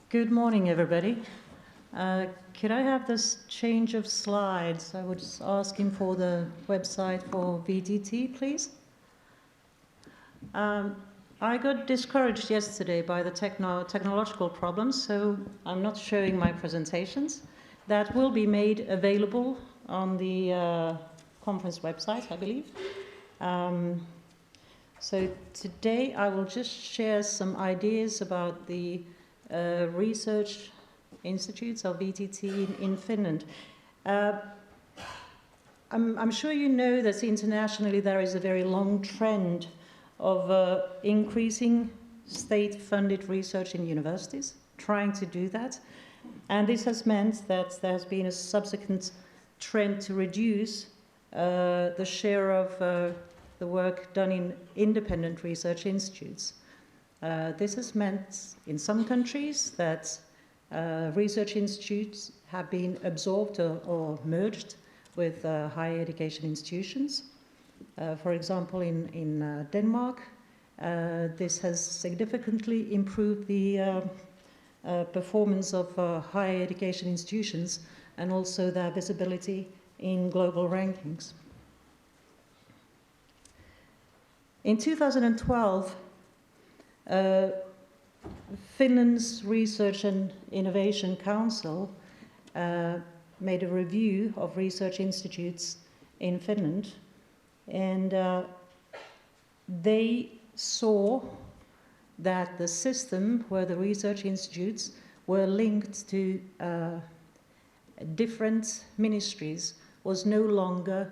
Good morning, everybody. Could I have this change of slides? I was asking for the website for VTT, please. I got discouraged yesterday by the technological problems, so I'm not showing my presentations. That will be made available on the conference website, I believe. So today I will just share some ideas about the research institutes of VTT in Finland. I'm sure you know that internationally there is a very long trend of increasing state-funded research in universities, trying to do that. And this has meant that there has been a subsequent trend to reduce the share of the work done in independent research institutes. This has meant in some countries that research institutes have been absorbed or merged with higher education institutions. For example, in Denmark, this has significantly improved the performance of higher education institutions and also their visibility in global rankings. In 2012, Finland's Research and Innovation Council made a review of research institutes in Finland, and they saw that the system where the research institutes were linked to different ministries was no longer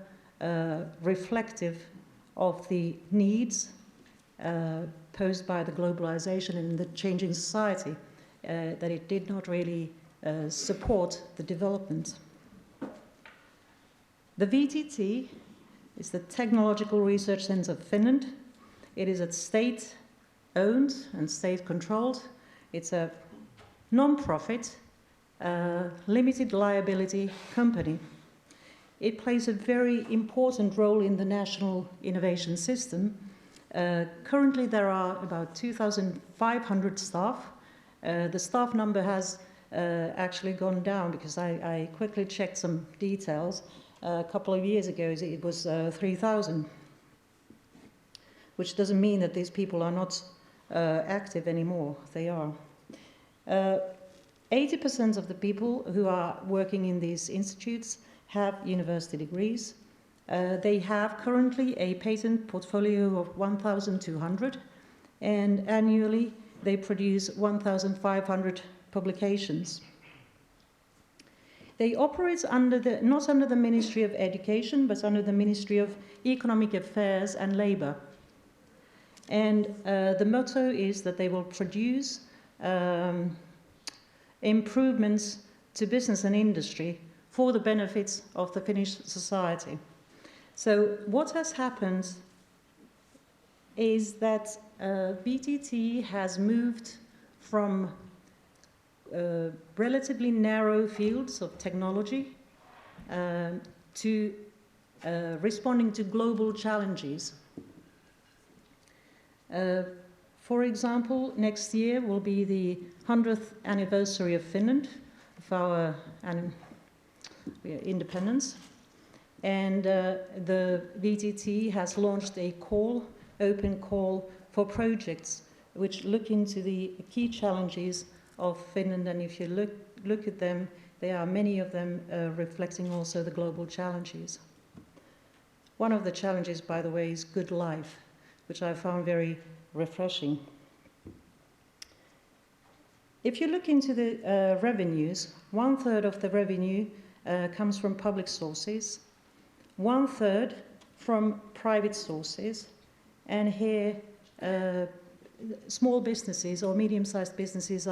reflective of the needs posed by the globalization and the changing society, that it did not really support the development. The VTT is the Technological Research Centre of Finland. It is a state-owned and state-controlled. It's a non-profit, limited liability company. It plays a very important role in the national innovation system. Currently, there are about 2,500 staff. The staff number has actually gone down because I quickly checked some details. A couple of years ago, it was 3,000, which doesn't mean that these people are not active anymore. They are. 80% of the people who are working in these institutes have university degrees. They have currently a patent portfolio of 1,200, and annually they produce 1,500 publications. They operate not under the Ministry of Education, but under the Ministry of Economic Affairs and Labour. And the motto is that they will produce improvements to business and industry for the benefits of the Finnish society. So what has happened is that VTT has moved from relatively narrow fields of technology to responding to global challenges. For example, next year will be the 100th anniversary of Finland, of our independence. And the VTT has launched a open call for projects which look into the key challenges of Finland. And if you look at them, there are many of them reflecting also the global challenges. One of the challenges, by the way, is good life, which I found very refreshing. If you look into the revenues, 1/3 of the revenue comes from public sources, 1/3 from private sources, and here small businesses or medium-sized businesses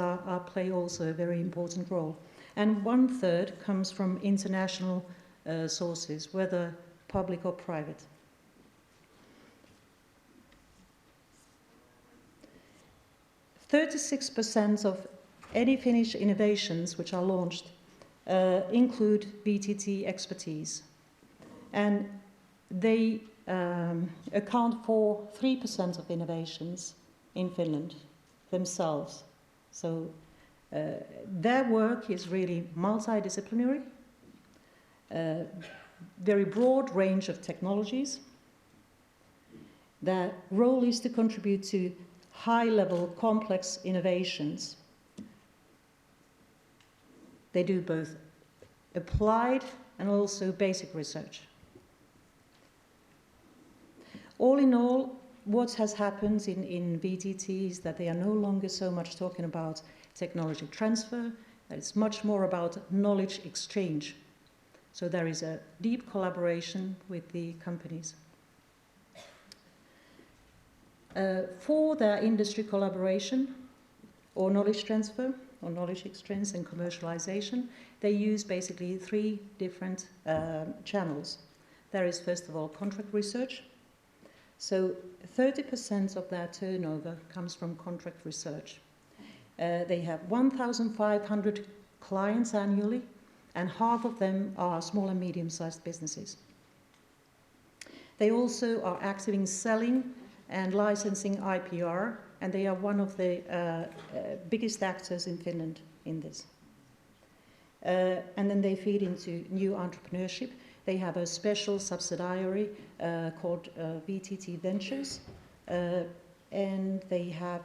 play also a very important role. And 1/3 comes from international sources, whether public or private. "36% of any Finnish innovations which are launched include VTT expertise. And they account for 3% of innovations in Finland themselves. So Their work is really multidisciplinary, very broad range of technologies. Their role is to contribute to high-level complex innovations. They do both applied and also basic research. All in all, what has happened in VTT is that they are no longer so much talking about technology transfer, that it's much more about knowledge exchange. So there is a deep collaboration with the companies. For their industry collaboration or knowledge transfer or knowledge exchange and commercialization, they use basically three different channels. There is, first of all, contract research. So 30% of their turnover comes from contract research. They have 1,500 clients annually, and half of them are small and medium-sized businesses. They also are active in selling and licensing IPR, and they are one of the biggest actors in Finland in this. And then they feed into new entrepreneurship. They have a special subsidiary called VTT Ventures, and they have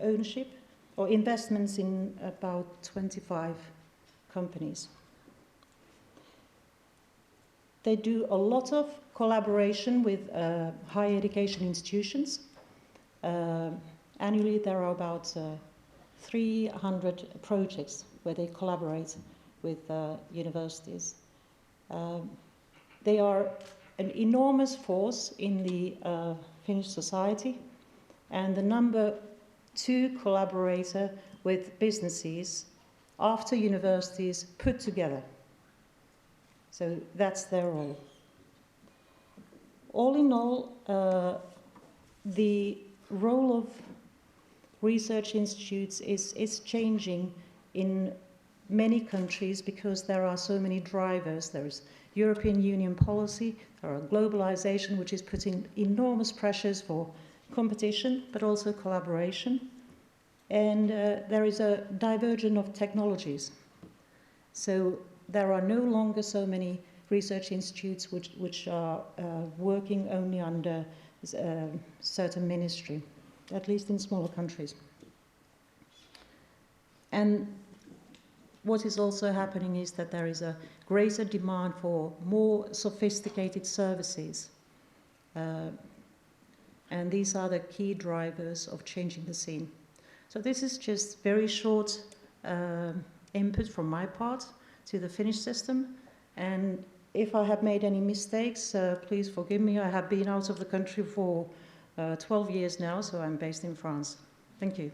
ownership or investments in about 25 companies. They do a lot of collaboration with higher education institutions. Annually, there are about 300 projects where they collaborate with universities. They are an enormous force in the Finnish society, and the number 2 collaborator with businesses after universities put together. So that's their role. All in all, the role of research institutes is changing in many countries because there are so many drivers. There is European Union policy, there are globalization, which is putting enormous pressures for competition, but also collaboration. And there is a divergence of technologies. So there are no longer so many research institutes which are working only under a certain ministry, at least in smaller countries. And what is also happening is that there is a greater demand for more sophisticated services. And these are the key drivers of changing the scene. So this is just very short input from my part to the Finnish system. And if I have made any mistakes, please forgive me. I have been out of the country for 12 years now, so I'm based in France. Thank you.